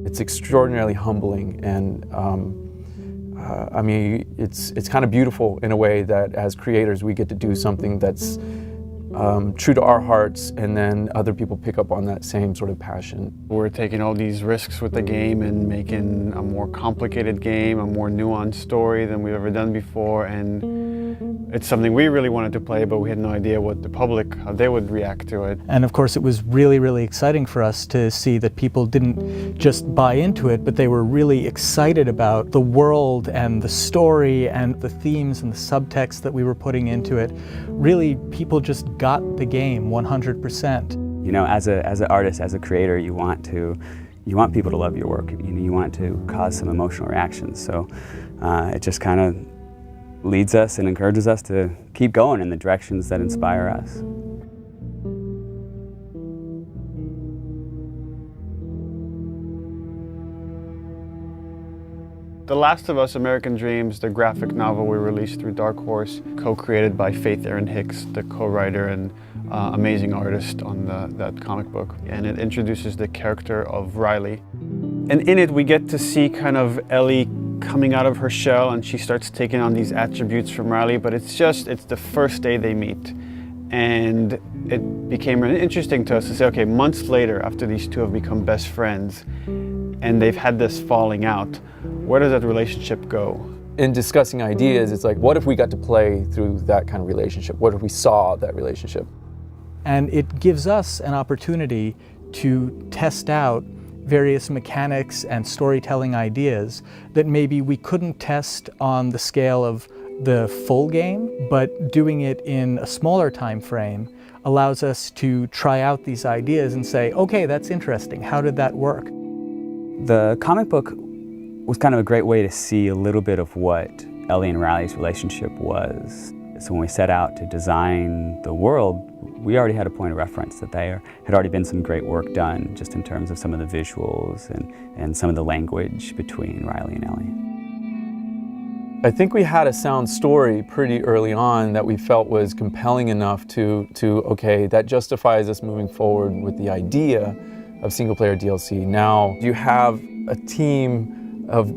It's extraordinarily humbling, and I mean, it's kind of beautiful in a way that as creators we get to do something that's true to our hearts, and then other people pick up on that same sort of passion. We're taking all these risks with the game and making a more complicated game, a more nuanced story than we've ever done before, and it's something we really wanted to play, but we had no idea what the public, how they would react to it. And of course it was really, really exciting for us to see that people didn't just buy into it, but they were really excited about the world and the story and the themes and the subtext that we were putting into it. Really, people just got the game 100%. You know, as an artist, as a creator, you want people to love your work. You want to cause some emotional reactions. So it just kind of leads us and encourages us to keep going in the directions that inspire us. The Last of Us: American Dreams, the graphic novel we released through Dark Horse, co-created by Faith Erin Hicks, the co-writer and amazing artist on that comic book. And it introduces the character of Riley. And in it we get to see kind of Ellie coming out of her shell, and she starts taking on these attributes from Riley, but it's the first day they meet. And it became really interesting to us to say, okay, months later, after these two have become best friends, and they've had this falling out, where does that relationship go? In discussing ideas, it's like, what if we got to play through that kind of relationship? What if we saw that relationship? And it gives us an opportunity to test out various mechanics and storytelling ideas that maybe we couldn't test on the scale of the full game, but doing it in a smaller time frame allows us to try out these ideas and say, okay, that's interesting. How did that work? The comic book was kind of a great way to see a little bit of what Ellie and Riley's relationship was. So when we set out to design the world, we already had a point of reference that there had already been some great work done just in terms of some of the visuals and some of the language between Riley and Ellie. I think we had a sound story pretty early on that we felt was compelling enough to okay, that justifies us moving forward with the idea of single-player DLC. Now you have a team of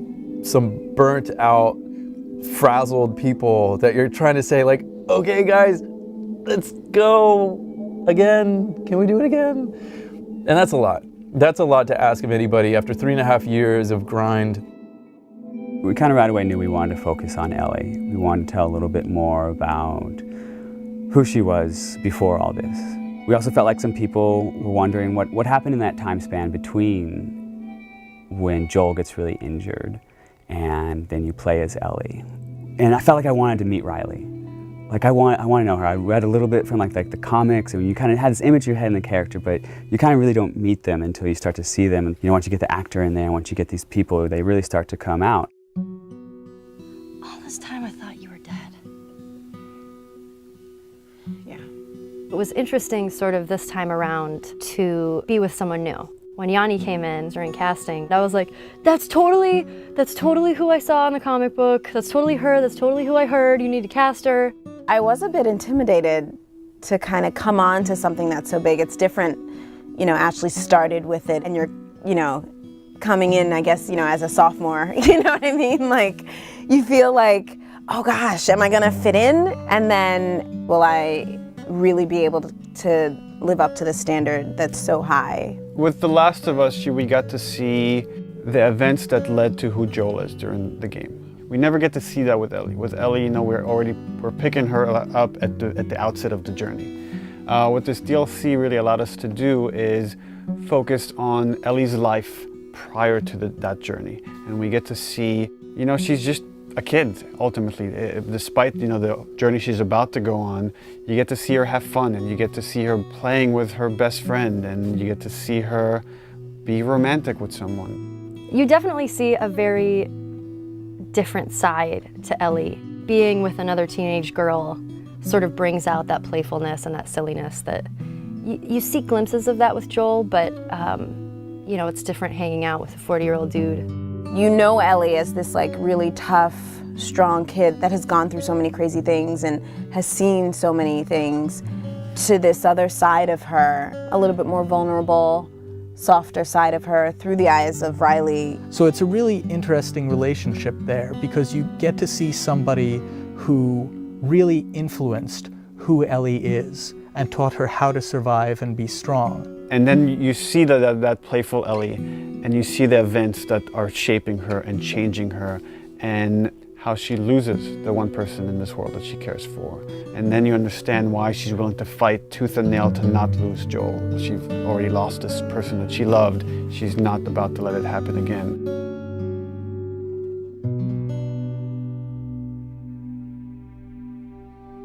some burnt-out, frazzled people that you're trying to say, like, okay guys, let's go again. Can we do it again? And that's a lot. That's a lot to ask of anybody after 3.5 years of grind. We kind of right away knew we wanted to focus on Ellie. We wanted to tell a little bit more about who she was before all this. We also felt like some people were wondering what happened in that time span between when Joel gets really injured and then you play as Ellie. And I felt like I wanted to meet Riley. Like I want to know her. I read a little bit from like the comics, and you kind of had this image in your head in the character, but you kind of really don't meet them until you start to see them. And once you get the actor in there, once you get these people, they really start to come out. All this time I thought you were dead. Yeah. It was interesting sort of this time around to be with someone new. When Yanni came in during casting, I was like, that's totally who I saw in the comic book. That's totally her, that's totally who I heard. You need to cast her. I was a bit intimidated to kind of come on to something that's so big. It's different, you know, Ashley started with it and you're, you know, coming in, I guess, you know, as a sophomore, you know what I mean? Like, you feel like, oh gosh, am I gonna fit in? And then will I really be able to live up to the standard that's so high? With The Last of Us, we got to see the events that led to who Joel is during the game. We never get to see that with Ellie. With Ellie, you know, we're picking her up at the outset of the journey. What this DLC really allowed us to do is focus on Ellie's life prior to that journey, and we get to see, you know, she's just a kid ultimately. Despite, you know, the journey she's about to go on, you get to see her have fun, and you get to see her playing with her best friend, and you get to see her be romantic with someone. You definitely see a very different side to Ellie. Being with another teenage girl sort of brings out that playfulness and that silliness that you see glimpses of that with Joel, but you know, it's different hanging out with a 40-year-old dude. You know Ellie as this like really tough, strong kid that has gone through so many crazy things and has seen so many things, to this other side of her, a little bit more vulnerable, softer side of her through the eyes of Riley. So it's a really interesting relationship there because you get to see somebody who really influenced who Ellie is and taught her how to survive and be strong. And then you see that playful Ellie, and you see the events that are shaping her and changing her, and how she loses the one person in this world that she cares for. And then you understand why she's willing to fight tooth and nail to not lose Joel. She's already lost this person that she loved. She's not about to let it happen again.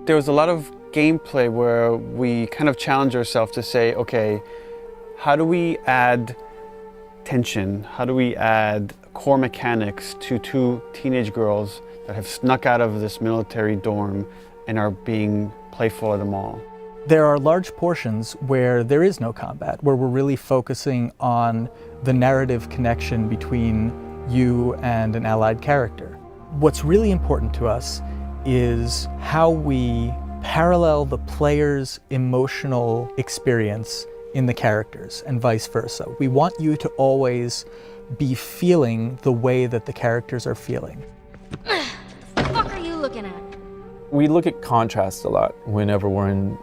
There was a lot of gameplay where we kind of challenge ourselves to say, okay, how do we add tension? How do we add core mechanics to two teenage girls that have snuck out of this military dorm and are being playful at a mall? There are large portions where there is no combat, where we're really focusing on the narrative connection between you and an allied character. What's really important to us is how we parallel the player's emotional experience in the characters and vice versa. We want you to always be feeling the way that the characters are feeling. What the fuck are you looking at? We look at contrast a lot whenever we're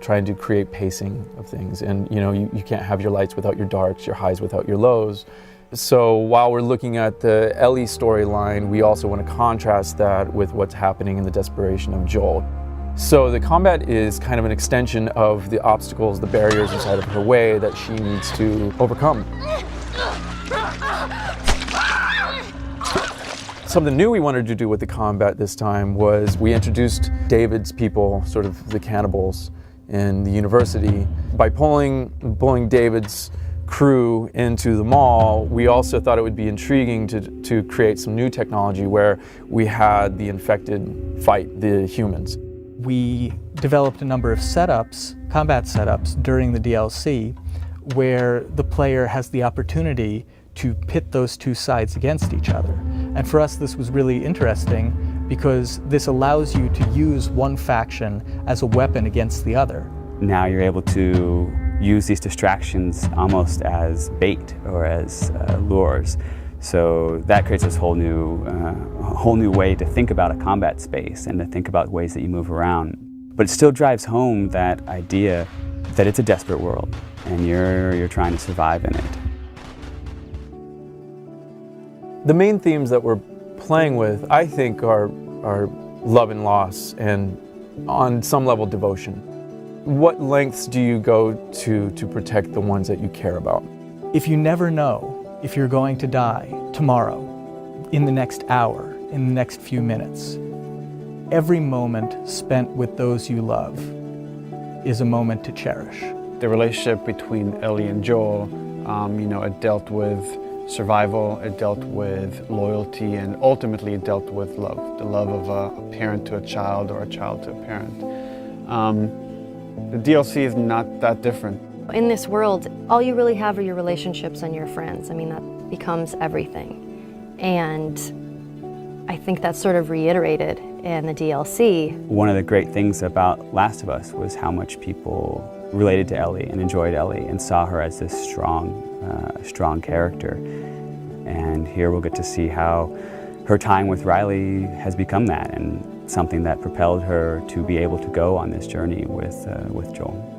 trying to create pacing of things. And you can't have your lights without your darks, your highs without your lows. So while we're looking at the Ellie storyline, we also want to contrast that with what's happening in the desperation of Joel. So the combat is kind of an extension of the obstacles, the barriers inside of her way that she needs to overcome. Something new we wanted to do with the combat this time was we introduced David's people, sort of the cannibals in the university. By pulling David's crew into the mall, we also thought it would be intriguing to create some new technology where we had the infected fight the humans. We developed a number of setups, combat setups, during the DLC where the player has the opportunity to pit those two sides against each other. And for us, this was really interesting because this allows you to use one faction as a weapon against the other. Now you're able to use these distractions almost as bait or as lures. So that creates this whole new way to think about a combat space and to think about ways that you move around. But it still drives home that idea that it's a desperate world and you're trying to survive in it. The main themes that we're playing with, I think, are love and loss and, on some level, devotion. What lengths do you go to protect the ones that you care about? If you never know if you're going to die tomorrow, in the next hour, in the next few minutes, every moment spent with those you love is a moment to cherish. The relationship between Ellie and Joel, it dealt with survival, it dealt with loyalty, and ultimately it dealt with love. The love of a parent to a child or a child to a parent. The DLC is not that different. In this world, all you really have are your relationships and your friends. I mean, that becomes everything. And I think that's sort of reiterated in the DLC. One of the great things about Last of Us was how much people related to Ellie and enjoyed Ellie and saw her as this strong character. And here we'll get to see how her time with Riley has become that and something that propelled her to be able to go on this journey with Joel.